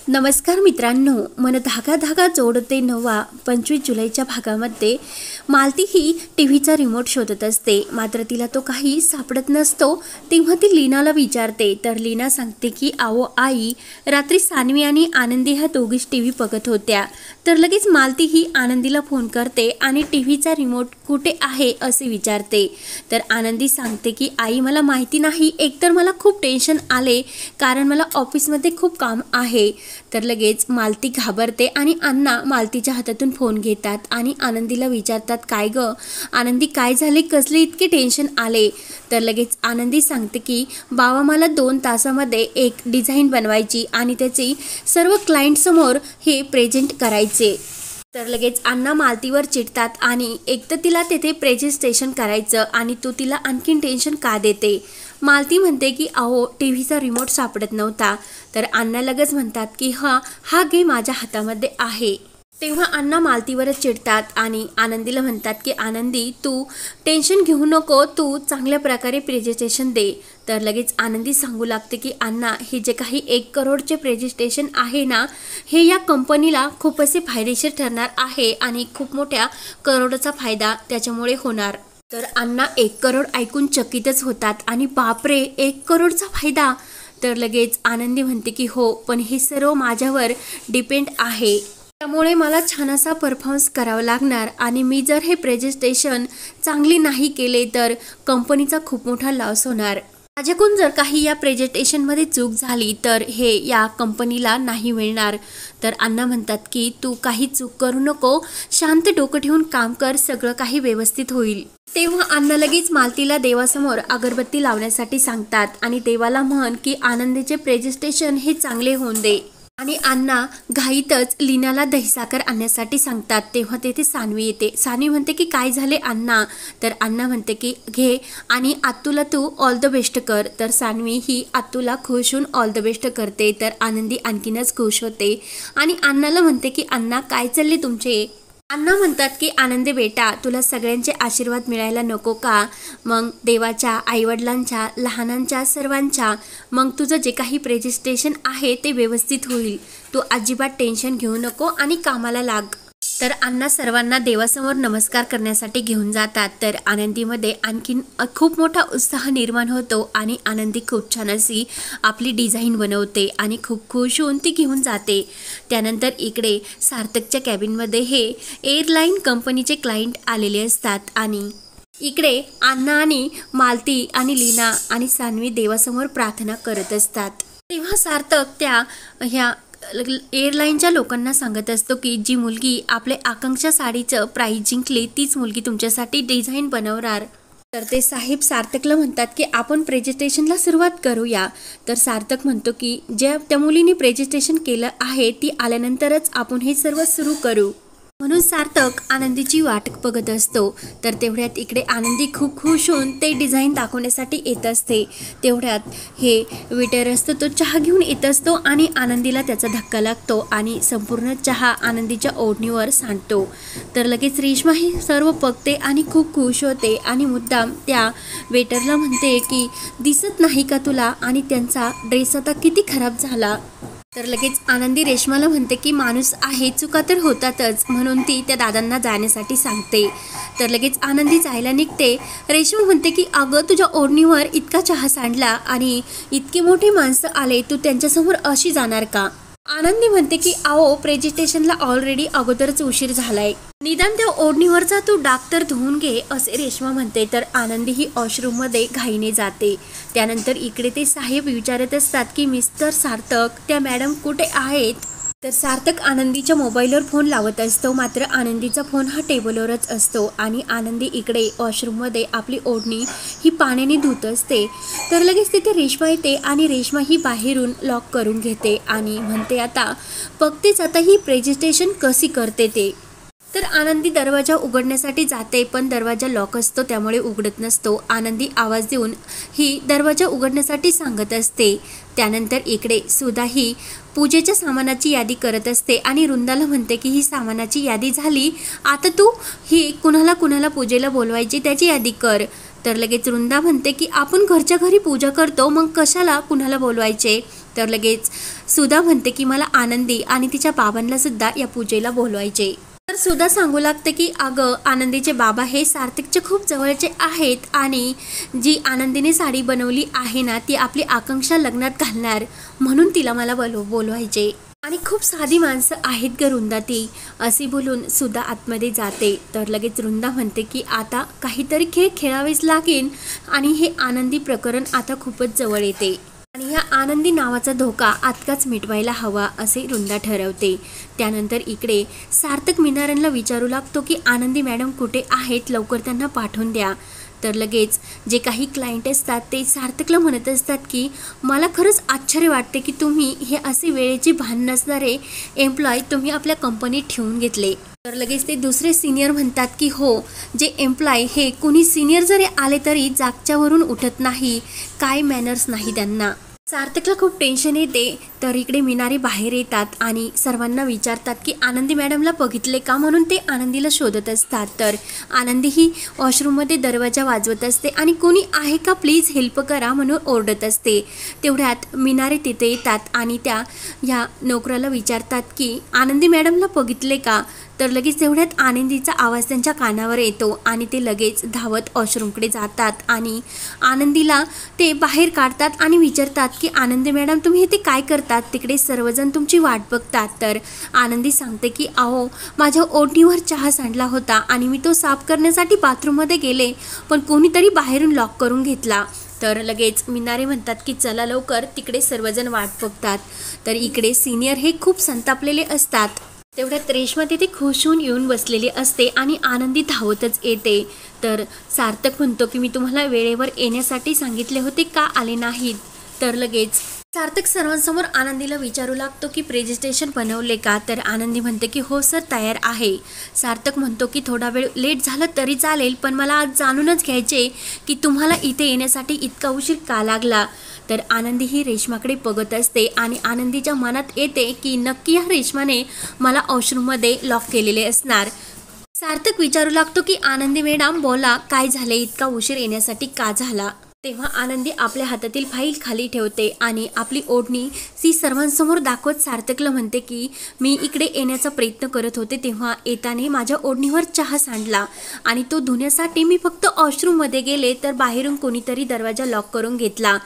नमस्कार मित्रांनो, मन धागा धागा जोडते नवा 25 जुलैच्या भागामध्ये मालती ही टीव्हीचा रिमोट शोधत असते, मात्र तिला तो काही सापडत नसतो। तेव्हा ती लीनाला विचारते, तर लीना सांगते की आओ आई, रात्री सानवी आणि आनंदी ह्या दोघीच टीव्ही बघत होत्या। तर लगेच मालती ही आनंदीला फोन करते आणि टीव्हीचा रिमोट कुठे आहे असे विचारते। तर आनंदी सांगते की आई मला माहिती नाही, एकतर मला खूप टेन्शन आले कारण मला ऑफिसमध्ये खूप काम आहे। तर लगेच मालती घाबरते आणि अण्णा मालतीच्या हातातून फोन घेतात आणि आनंदीला विचारतात, काय ग आनंदी, काय झाले, कसले इतके टेन्शन आले। तर लगेच आनंदी सांगते की बाबा मला 2 तासामध्ये एक डिझाईन बनवायची आणि त्याची सर्व क्लायंट समोर हे प्रेझेंट करायचे। तर लगेच अण्णा मालतीवर चिडतात आणि एक तर तिला तेथे प्रेझेंटेशन करायचं आणि तू तिला आणखीन टेन्शन का देते। मालती म्हणते की अहो टीव्हीचा रिमोट सापडत नव्हता। तर अण्णा लगेच म्हणतात की हा गेम माझ्या हातामध्ये आहे। तेव्हा अण्णा मालतीवरच चिडतात आणि आनंदीला म्हणतात की आनंदी तू टेन्शन घेऊ नको, तू चांगल्या प्रकारे प्रेझेंटेशन दे। तर लगेच आनंदी सांगू लागते की अण्णा हे जे काही 1 करोडचे प्रेझेंटेशन आहे ना, हे या कंपनीला खूप असे फायदेशीर ठरणार आहे आणि खूप मोठ्या करोडाचा फायदा त्याच्यामुळे होणार। तर अण्णा 1 करोड ऐकून चकितच होतात आणि बापरे 1 करोडचा फायदा। तर लगेच आनंदी म्हणते की हो, पण हे सर्व माझ्यावर डिपेंड आहे, त्यामुळे मला छान असा परफॉर्मन्स करावा लागणार आणि मी जर हे प्रेझेंटेशन चांगली नाही केले तर कंपनीचा खूप मोठा लॉस होणार। माझ्याकडून जर काही या प्रेझेंटेशनमध्ये चूक झाली तर हे या कंपनीला नाही मिळणार। तर अण्णा म्हणतात की तू काही चूक करू नको, शांत डोकं ठेवून काम कर, सगळं काही व्यवस्थित होईल। तेव्हा अण्णा लगेच मालतीला देवासमोर अगरबत्ती लावण्यासाठी सांगतात आणि देवाला म्हण की आनंदीचे प्रेझेंटेशन हे चांगले होऊन दे। आणि अण्णा घाईतच लीनाला दहीसाखर आणण्यासाठी सांगतात। तेव्हा तेथे सानवी येते। सानवी म्हणते की काय झाले अण्णा। तर अण्णा म्हणते की घे आणि आत्तूला तू ऑल द बेस्ट कर। तर सानवी ही आत्तूला खुश होऊन ऑल द बेस्ट करते। तर आनंदी आणखीनच खुश होते आणि अण्णाला म्हणते की अण्णा काय चालले तुमचे। अण्णा म्हणतात की आनंदी बेटा, तुला सगळ्यांचे आशीर्वाद मिळायला नको का, मग देवाच्या, आईवडिलांच्या, लहानांच्या, सर्वांच्या, मग तुझं जे काही प्रेझेंटेशन आहे ते व्यवस्थित होईल। तू अजिबात टेन्शन घेऊ नको आणि कामाला लाग। तर अण्णा सर्वांना देवासमोर नमस्कार करण्यासाठी घेऊन जातात। तर आनंदीमध्ये आणखीन खूप मोठा उत्साह निर्माण होतो आणि आनंदी खूप छान अशी आपली डिझाईन बनवते आणि खूप खुश होऊन ती घेऊन जाते। त्यानंतर इकडे सार्थकच्या कॅबिनमध्ये हे एअरलाईन कंपनीचे क्लायंट आलेले असतात आणि इकडे अण्णा आणि मालती आणि लीना आणि सानवी देवासमोर प्रार्थना करत असतात। तेव्हा सार्थक त्या ह्या एअरलाईनच्या लोकांना सांगत असतो की जी मुलगी आपले आकांक्षा साडीचं प्राइज जिंकली तीच मुलगी तुमच्यासाठी डिझाईन बनवणार। तर ते साहेब सार्थकला म्हणतात की आपण प्रेझेंटेशनला सुरुवात करूया। तर सार्थक म्हणतो की ज्या त्या मुलीने प्रेझेंटेशन केलं आहे ती आल्यानंतरच आपण हे सर्व सुरू करू, म्हणून सार्थक आनंदीची वाट बघत असतो। तर तेवढ्यात इकडे आनंदी खूप खुश होऊन ते डिझाईन दाखवण्यासाठी येत असते। तेवढ्यात हे वेटर असतो तो चहा घेऊन येत असतो आणि आनंदीला त्याचा धक्का लागतो आणि संपूर्ण चहा आनंदीच्या ओढणीवर सांडतो। तर लगेच रेश्मा ही सर्व बघते आणि खूप खुश होते आणि मुद्दाम त्या वेटरला म्हणते की दिसत नाही का तुला, आणि त्यांचा ड्रेस आता किती खराब झाला। तर लगेच आनंदी रेश्माला म्हणते की माणूस आहे, चुका तर होतातच, म्हणून ती त्या दादांना जाण्यासाठी सांगते। तर लगेच आनंदी जायला निघते। रेश्मा म्हणते की अगं तुझ्या ओढणीवर इतका चहा सांडला आणि इतके मोठे माणसं आले, तू त्यांच्यासमोर अशी जाणार का। आनंदी म्हणते की आओ प्रेझेंटेशनला ऑलरेडी अगोदरच उशीर झालाय, निदान त्या ओढणीवरचा तू डाग तर धुवून घे, असे रेश्मा म्हणते। तर आनंदी ही वॉशरूममध्ये घाईने जाते। त्यानंतर इकडे ते साहेब विचारत असतात की मिस्टर सार्थक, त्या मॅडम कुठे आहेत। तर सार्थक आनंदीच्या मोबाईलवर फोन लावत असतो, मात्र आनंदीचा फोन हा टेबलवरच असतो आणि आनंदी इकडे वॉशरूममध्ये आपली ओढणी ही पाण्याने धुत असते। तर लगेच तिथे रेश्मा येते आणि रेश्मा ही बाहेरून लॉक करून घेते आणि म्हणते आता बघतेच आता ही प्रेझेंटेशन कशी करते ते। तर आनंदी दरवाजा उघडण्यासाठी जाते, पण दरवाजा लॉक असतो त्यामुळे उघडत नसतो। आनंदी आवाज देऊन ही दरवाजा उघडण्यासाठी सांगत असते। त्यानंतर इकडे सुधा ही पूजेच्या सामानाची यादी करत असते आणि वृंदाला म्हणते की ही सामानाची यादी झाली, आता तू ही कुणाला कुणाला पूजेला बोलवायची त्याची यादी कर। तर लगेच वृंदा म्हणते की आपण घरच्या घरी पूजा करतो, मग कशाला कुणाला बोलवायचे। तर लगेच सुधा म्हणते की मला आनंदी आणि तिच्या बाबांना सुद्धा या पूजेला बोलवायचे। तर सुधा सांगू लागते की अगं आनंदीचे बाबा हे सार्थकचे खूप जवळचे आहेत आणि जी आनंदीने साडी बनवली आहे ना ती आपली आकांक्षा लग्नात घालणार, म्हणून तिला मला बोलवायचे आणि खूप साधी माणसं आहेत ग वृंदा ती, असे बोलून सुद्धा आतमध्ये जाते। तर लगेच वृंदा म्हणते की आता काहीतरी खेळ खेळावेच लागेल आणि हे आनंदी प्रकरण आता खूपच जवळ येते आणि ह्या आनंदी नावाचा धोका आत्ताच मिटवायला हवा असे वृंदा ठरवते। त्यानंतर इकडे सार्थक मीनारांना विचारू लागतो की आनंदी मॅडम कुठे आहेत, लवकर त्यांना पाठवून द्या। तर लगेच जे काही क्लायंट असतात ते सार्थकला म्हणत असतात की मला खरंच आश्चर्य वाटते की तुम्ही हे असे वेळेची भान नसणारे एम्प्लॉय तुम्ही आपल्या कंपनीत ठेवून घेतले। तर लगेच ते दुसरे सिनियर म्हणतात की हो, जे एम्प्लॉय हे कुणी सिनियर जरी आले तरी जागच्यावरून उठत नाही, काय मॅनर्स नाही त्यांना। सार्थकला खूप टेन्शन येते। तर इकडे मीनारे बाहेर येतात आणि सर्वांना विचारतात की आनंदी मॅडमला बघितले का, म्हणून ते आनंदीला शोधत असतात। तर आनंदी ही वॉशरूममध्ये दरवाजा वाजवत असते आणि कोणी आहे का प्लीज हेल्प करा म्हणून ओरडत असते। तेवढ्यात मीनारे तिथे येतात आणि त्या ह्या नोकराला विचारतात की आनंदी मॅडमला बघितले का। तर लगेच तेवढ्यात आनंदीचा आवाज त्यांच्या कानावर येतो आणि ते लगेच धावत वॉशरूमकडे जातात आणि आनंदीला ते बाहेर काढतात आणि विचारतात की आनंदी मॅडम तुम्ही इथे काय करतात, तिकडे सर्वजण तुमची वाट बघतात। तर आनंदी सांगते की अहो माझ्या ओढणीवर चहा सांडला होता आणि मी तो साफ करण्यासाठी बाथरूममध्ये गेले, पण कोणीतरी बाहेरून लॉक करून घेतला। तर लगेच मीनारे म्हणतात की चला लवकर, तिकडे सर्वजण वाट बघतात। तर इकडे सिनियर हे खूप संतापलेले असतात। तेवढ्यात रेश्मा तिथे खुश होऊन येऊन बसलेली असते आणि आनंदी धावतच येते। तर सार्थक म्हणतो की मी तुम्हाला वेळेवर येण्यासाठी सांगितले होते, का आले नाहीत। तर लगेच सार्थक सर्वांसमोर आनंदीला विचारू लागतो की प्रेझेंटेशन बनवले का। तर आनंदी म्हणते की हो सर तयार आहे। सार्थक म्हणतो की थोडा वेळ लेट झालं तरी चालेल, पण मला आज जाणूनच घ्यायचे की तुम्हाला इथे येण्यासाठी इतका उशीर का लागला। तर आनंदी ही रेश्माकडे बघत असते आणि आनंदीच्या मनात येते की नक्की या रेश्माने मला वॉशरूममध्ये लॉक केलेले असणार। सार्थक विचारू लागतो की आनंदी मॅडम बोला काय झाले, इतका उशीर येण्यासाठी का झाला। तेव्हा आनंदी आपल्या हातातील फाईल खाली ठेवते आणि आपली ओढणी ती सर्वांसमोर दाखवत सार्थकला म्हणते की मी इकडे येण्याचा प्रयत्न करत होते, तेव्हा येताने माझ्या ओढणीवर चहा सांडला आणि तो धुण्यासाठी मी फक्त वॉशरूममध्ये गेले तर बाहेरून कोणीतरी दरवाजा लॉक करून घेतला,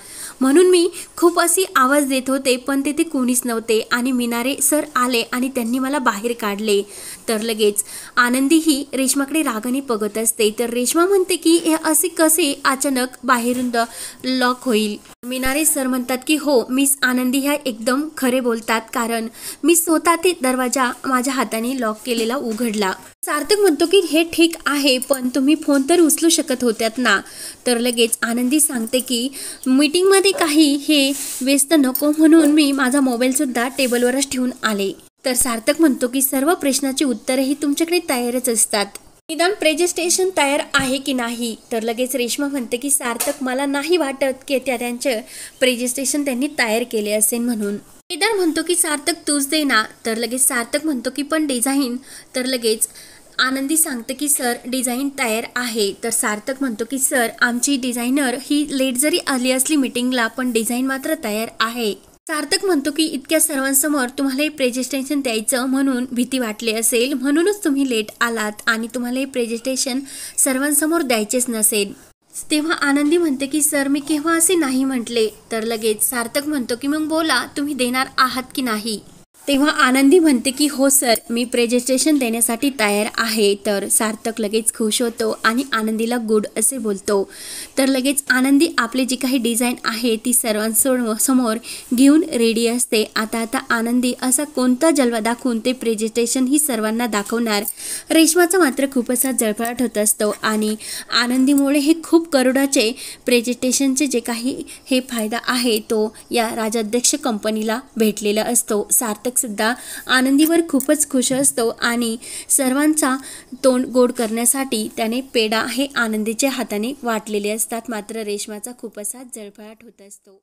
म्हणून मी खूप अशी आवाज देत होते पण तिथे कोणीच नव्हते आणि मीनारे सर आले आणि त्यांनी मला बाहेर काढले। तर लगेच आनंदी ही रेश्माकडे रागाने बघत असते। तर रेश्मा म्हणते की हे असे कसे अचानक बाहेरून लॉक होईल। मीनारे सर म्हणतात की हो मिस आनंदी ह्या एकदम खरे बोलतात, कारण मी स्वतः ते दरवाजा माझ्या हाताने लॉक केलेला उघडला। सार्थक म्हणतो की हे ठीक आहे, पण तुम्ही फोन तर उचलू शकत होत्यात ना। तर लगेच आनंदी सांगते की मीटिंगमध्ये काही हे व्यस्त नको म्हणून मी माझा मोबाईल सुद्धा टेबलवरच ठेवून आले। तर सार्थक म्हणतो की सर्व प्रश्नाची उत्तरेही तुमच्याकडे तयारच असतात, निदान प्रेझेंटेशन तयार आहे की नाही। तर लगेच रेश्मा म्हणते की सार्थक मला नाही वाटत की त्यांचे प्रेझेंटेशन त्यांनी तयार केले असेल म्हणून। निदान म्हणतो की सार्थक तूच दे ना। तर लगेच सार्थक म्हणतो की पण डिझाईन। तर लगेच आनंदी सांगते की सर डिझाईन तयार आहे। तर सार्थक म्हणतो की सर आमची डिझायनर ही लेट जरी आली असली मीटिंगला पण डिझाईन मात्र तयार आहे। सार्थक म्हणतो की इतक्या सर्वांसमोर तुम्हाला हे प्रेझेंटेशन द्यायचं म्हणून भीती वाटली असेल, म्हणूनच तुम्ही लेट आलात आणि तुम्हाला हे प्रेझेंटेशन सर्वांसमोर द्यायचेच नसेल। तेव्हा आनंदी म्हणते की सर मी केव्हा असे नाही म्हटले। तर लगेच सार्थक म्हणतो की मग बोला तुम्ही देणार आहात की नाही। तेव्हा आनंदी म्हणते की हो सर मी प्रेझेंटेशन देण्यासाठी तयार आहे। तर सार्थक लगेच खुश होतो आणि आनंदीला गुड असे बोलतो। तर लगेच आनंदी आपली जी काही डिझाईन आहे ती सर्वांसमोर घेऊन रेडी असते। आता आनंदी असा कोणता जलवा दाखवून ते प्रेझेंटेशन ही सर्वांना दाखवणार। रेश्माचा मात्र खूप असा जळफळाट होत असतो आणि आनंदीमुळे हे खूप करोडाचे प्रेझेंटेशनचे जे काही हे फायदा आहे तो या राजाध्यक्ष कंपनीला भेटलेला असतो। सार्थक सुद्धा आनंदीवर खूपच खुश असतो आणि सर्वांचा तोंड गोड करण्यासाठी त्याने पेढा हे आनंदीच्या हाताने वाटलेले असतात। मात्र रेश्माचा खूप असा जळफळाट होत असतो।